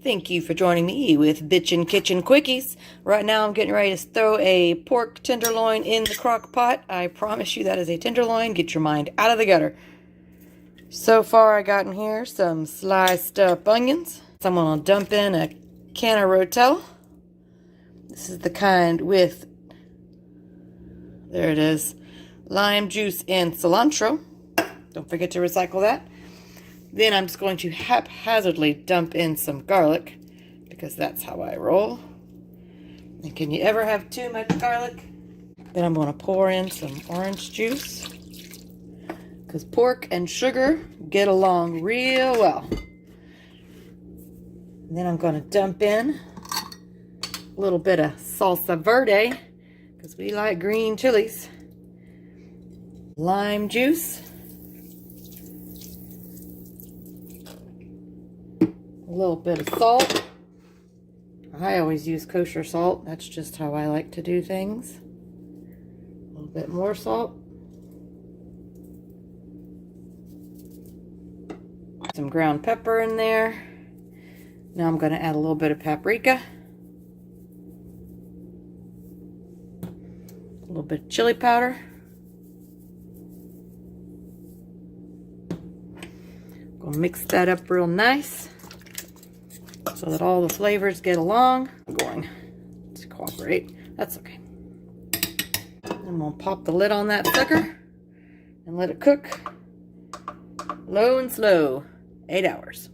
Thank you for joining me with Bitchin' Kitchen Quickies. Right now I'm getting ready to throw a pork tenderloin in the crock pot. I promise you that is a tenderloin. Get your mind out of the gutter. So far I got in here some sliced up onions. So I'm going to dump in a can of Rotel. This is the kind with, there it is, lime juice and cilantro. Don't forget to recycle that. Then I'm just going to haphazardly dump in some garlic, because that's how I roll. And can you ever have too much garlic? Then I'm going to pour in some orange juice, because pork and sugar get along real well. And then I'm going to dump in a little bit of salsa verde, because we like green chilies. Lime juice. A little bit of salt. I always use kosher salt. That's just how I like to do things. A little bit more salt. Some ground pepper in there. Now I'm going to add a little bit of paprika. A little bit of chili powder. Gonna mix that up real nice, so that all the flavors get along. I'm going to cooperate. That's okay. I'm going to pop the lid on that sucker and let it cook low and slow. 8 hours.